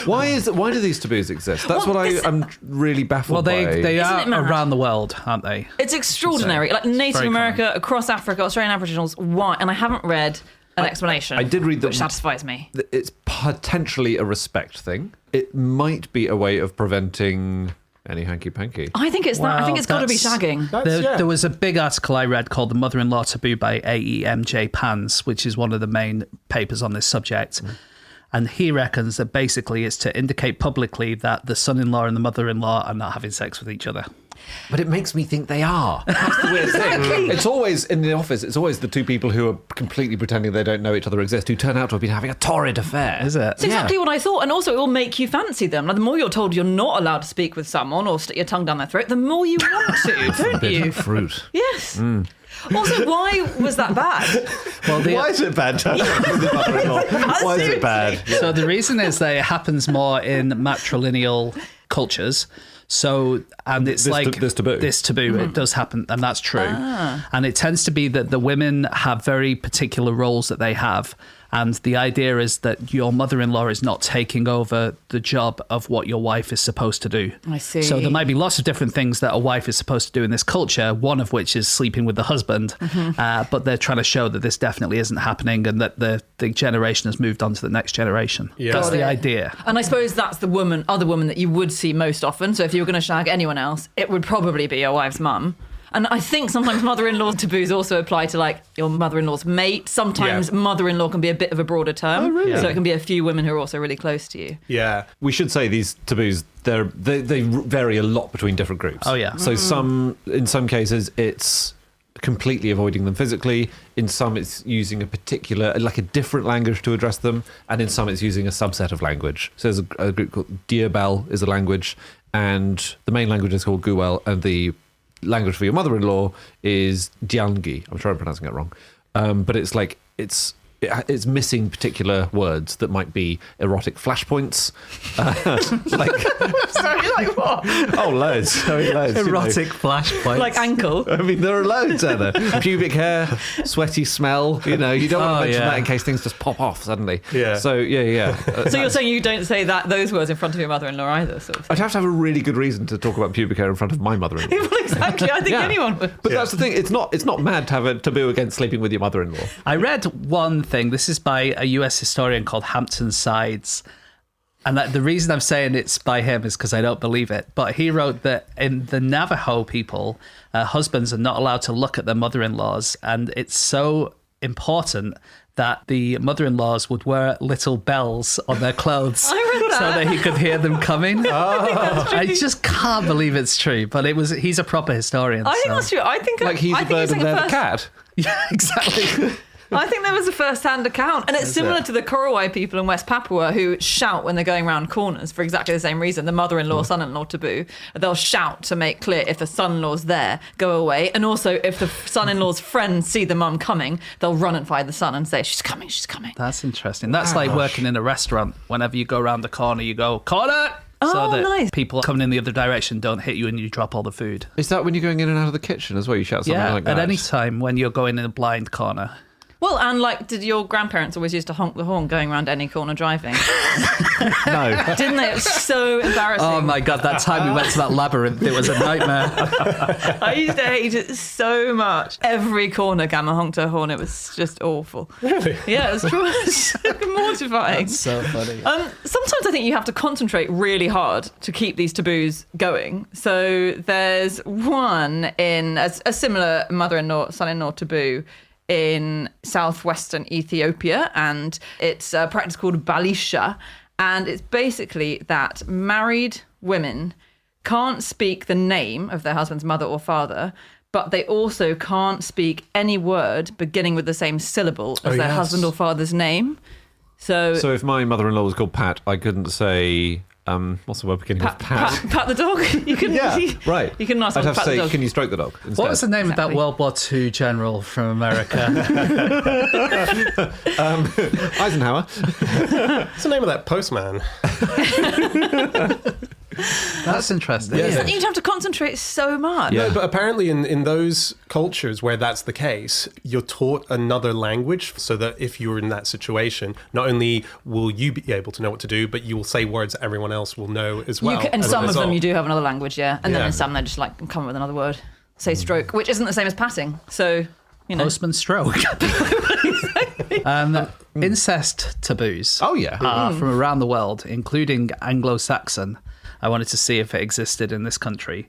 Why do these taboos exist? That's Well, I'm really baffled by. They Isn't are it mad? around the world, aren't they? It's extraordinary. Like Native very America, across Africa, Australian Aboriginals, why? And I haven't read an explanation. I did read that which satisfies me. It's potentially a respect thing. It might be a way of preventing any hanky-panky. I think it's that. I think it's got to be that's- shagging. There was a big article I read called The Mother-in-Law Taboo by AEMJ Pans, which is one of the main papers on this subject. And he reckons that basically it's to indicate publicly that the son-in-law and the mother-in-law are not having sex with each other. But it makes me think they are. That's the weird thing. It's always, in the office, it's always the 2 people who are completely pretending they don't know each other exist, who turn out to have been having a torrid affair. Is it? That's exactly what I thought. And also, it will make you fancy them. Like, the more you're told you're not allowed to speak with someone or stick your tongue down their throat, the more you want to, don't you? Fruit. Yes. Also, why was that bad? Well, Why is it bad? Why is it bad? So the reason is that it happens more in matrilineal cultures. So, and it's This taboo. This taboo, it does happen, and that's true. And it tends to be that the women have very particular roles that they have, And the idea is that your mother-in-law is not taking over the job of what your wife is supposed to do. I see. So there might be lots of different things that a wife is supposed to do in this culture, one of which is sleeping with the husband. But they're trying to show that this definitely isn't happening and that the generation has moved on to the next generation. Yeah. That's Got the it. idea. And I suppose that's the other woman that you would see most often. So if you were going to shag anyone else, it would probably be your wife's mum. And I think sometimes mother-in-law taboos also apply to like your mother-in-law's mate. Sometimes mother-in-law can be a bit of a broader term. Oh, really? So it can be a few women who are also really close to you. Yeah. We should say these taboos, they vary a lot between different groups. Oh, yeah. So in some cases, it's completely avoiding them physically. In some, it's using a particular, like a different language to address them. And in some, it's using a subset of language. So there's a group called Diabel is a language. And the main language is called Guel. And the language for your mother-in-law is Diangi. I'm sure I'm pronouncing it wrong. But it's like, it's missing particular words that might be erotic flashpoints. Sorry, like what? Oh, loads. I mean, loads. Erotic flashpoints. Like ankle. I mean, there are loads, Anna. Pubic hair, sweaty smell. You know, you don't want to mention yeah. that in case things just pop off suddenly. Yeah. So, yeah. So you're saying you don't say those words in front of your mother-in-law either, sort of thing. I'd have to have a really good reason to talk about pubic hair in front of my mother-in-law. Well, exactly. I think Yeah. anyone would. But that's the thing. It's not mad to have a taboo against sleeping with your mother-in-law. I read one thing. This is by a US historian called Hampton Sides. And the reason I'm saying it's by him is because I don't believe it. But he wrote that in the Navajo people, husbands are not allowed to look at their mother-in-laws. And it's so important that the mother-in-laws would wear little bells on their clothes I read that. so that he could hear them coming. I just can't believe it's true. But he's a proper historian. I think so. that's true. I think Like he's I a think bird it's and like they're the first- cat. Yeah, exactly. I think there was a first-hand account, and it's similar to the Korowai people in West Papua who shout when they're going around corners for exactly the same reason. The mother-in-law, son-in-law taboo. They'll shout to make clear if the son-in-law's there, go away. And also, if the son-in-law's friends see the mum coming, they'll run and find the son and say, "She's coming, she's coming." That's interesting. That's like working in a restaurant. Whenever you go around the corner, you go, corner! Oh, so that nice. people coming in the other direction don't hit you and you drop all the food. Is that when you're going in and out of the kitchen as well? You shout something like that? At any time when you're going in a blind corner. Well, and like, did your grandparents always used to honk the horn going around any corner driving? No. Didn't they? It was so embarrassing. Oh my God, that time we went to that labyrinth, it was a nightmare. I used to hate it so much. Every corner Gamma honked her horn. It was just awful. Really? Yeah, it was true. It was so mortifying. So funny. Sometimes I think you have to concentrate really hard to keep these taboos going. So there's one in a similar mother-in-law, son-in-law taboo in southwestern Ethiopia, and it's a practice called balisha, and it's basically that married women can't speak the name of their husband's mother or father, but they also can't speak any word beginning with the same syllable as their husband or father's name. So So if my mother-in-law was called Pat, I couldn't say, what's the word beginning with Pat? pat the dog. You can Right. You can ask I'd have to pat the say, dog. can you stroke the dog instead? What was the name of that Exactly. World War II general from America? Eisenhower. What's the name of that postman? That's interesting. Yeah. You'd have to concentrate so much. Yeah. No, but apparently in those cultures where that's the case, you're taught another language so that if you're in that situation, not only will you be able to know what to do, but you will say words that everyone else will know as well. And as a some of them result. you do have another language, yeah. And then Yeah. in some they're just like, come up with another word. Say stroke, which isn't the same as patting. So, you know. Postman stroke. Incest taboos. Oh, yeah. From around the world, including Anglo-Saxon. I wanted to see if it existed in this country.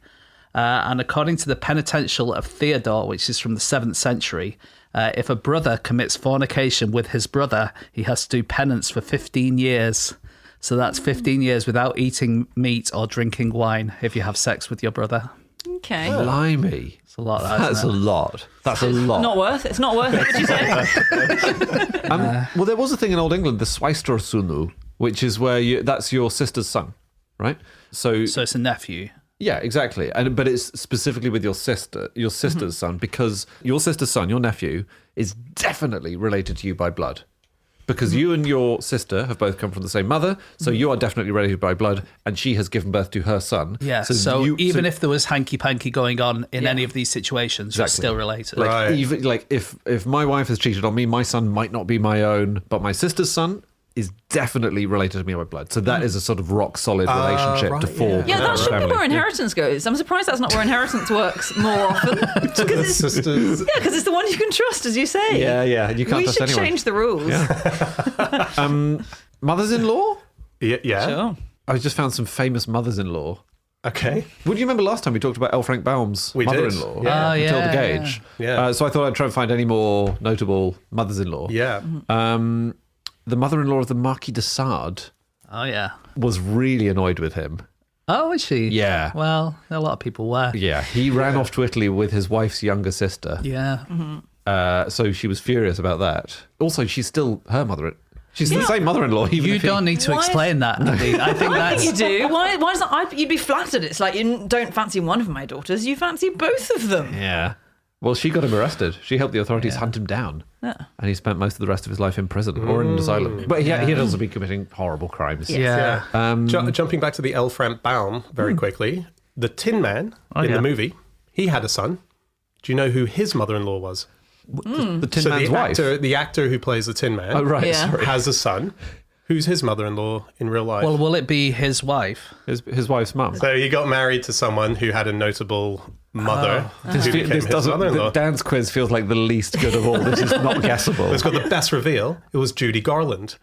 And according to the Penitential of Theodore, which is from the 7th century, if a brother commits fornication with his brother, he has to do penance for 15 years. So that's 15 years without eating meat or drinking wine if you have sex with your brother. Okay. Blimey. It's a lot, That's a isn't it? lot. That's a lot. Not worth it. It's not worth it, would you say? Well, there was a thing in Old England, the Swaistor Sunu, which is where that's your sister's son, right? So So it's a nephew. yeah, exactly. But it's specifically with your sister's son, because your sister's son, your nephew, is definitely related to you by blood. because you and your sister have both come from the same mother, so you are definitely related by blood, and she has given birth to her son. Yeah, so even if there was hanky-panky going on in any of these situations, you're still related. Like, even like if my wife has cheated on me, my son might not be my own, but my sister's son is definitely related to me by blood. So that is a sort of rock solid relationship to form. Yeah, that should be where inheritance goes. I'm surprised that's not where inheritance works more often. Because it's the one you can trust, as you say. Yeah. You can't we trust should anyone. change the rules. Mothers-in-law? Yeah. Sure. I just found some famous mothers-in-law. Okay. Would you remember last time we talked about L. Frank Baum's We did. mother-in-law, Yeah. Matilda Gage? Yeah. So I thought I'd try and find any more notable mothers-in-law. Yeah. The mother-in-law of the Marquis de Sade Oh, yeah. was really annoyed with him. Oh, is she? Yeah. Well, a lot of people were. Yeah, he ran off to Italy with his wife's younger sister. Yeah. So she was furious about that. Also, she's still her mother. She's the same mother-in-law. Even You if he- don't need to Why- explain that, Andy. I think I that's... think you do. Why is that? You'd be flattered. It's like you don't fancy one of my daughters, you fancy both of them. Yeah. Well, she got him arrested. She helped the authorities hunt him down. And he spent most of the rest of his life in prison or in an asylum. But he had also been committing horrible crimes. Yeah. Jumping back to the L. Frank Baum very quickly, the Tin Man in the movie, he had a son. Do you know who his mother-in-law was? The Tin So Man's wife. the actor who plays the Tin Man Oh, right. Yeah. Sorry. has a son. Who's his mother-in-law in real life? Well, will it be his wife? His wife's mum. So he got married to someone who had a notable mother who became his mother-in-law. Dan's quiz feels like the least good of all. This is not guessable. It's got the best reveal. It was Judy Garland.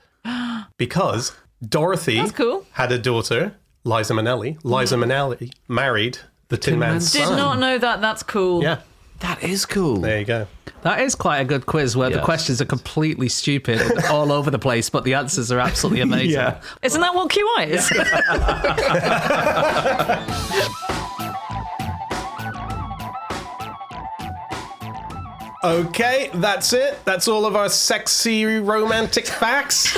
Because Dorothy That's cool. had a daughter, Liza Minnelli. Liza Minnelli married the Tin Man's Did son. not know that. That's cool. Yeah, That is cool. there you go. That is quite a good quiz where the Yes. questions are completely stupid and all over the place, but the answers are absolutely amazing. Yeah. Isn't that what QI is? Okay, that's it. That's all of our sexy romantic facts.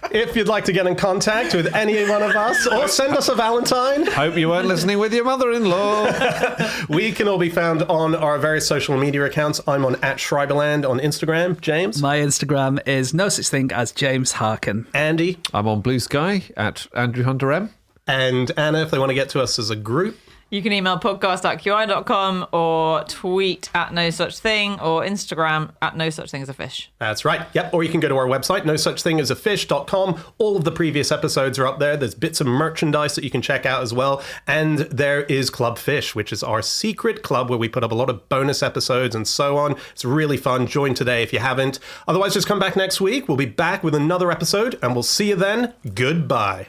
If you'd like to get in contact with any one of us or send us a Valentine, Hope you weren't listening with your mother-in-law. we can all be found on our various social media accounts. I'm on @Schreiberland on Instagram. James, My Instagram is no such thing as James Harkin. Andy, I'm on Blue Sky @AndrewHunterM. and Anna, if they want to get to us as a group. You can email podcast@qi.com or tweet @nosuchthing or Instagram @nosuchthingasafish. That's right. Yep. Or you can go to our website, nosuchthingasafish.com. All of the previous episodes are up there. There's bits of merchandise that you can check out as well. And there is Club Fish, which is our secret club where we put up a lot of bonus episodes and so on. It's really fun. Join today if you haven't. Otherwise, just come back next week. We'll be back with another episode and we'll see you then. Goodbye.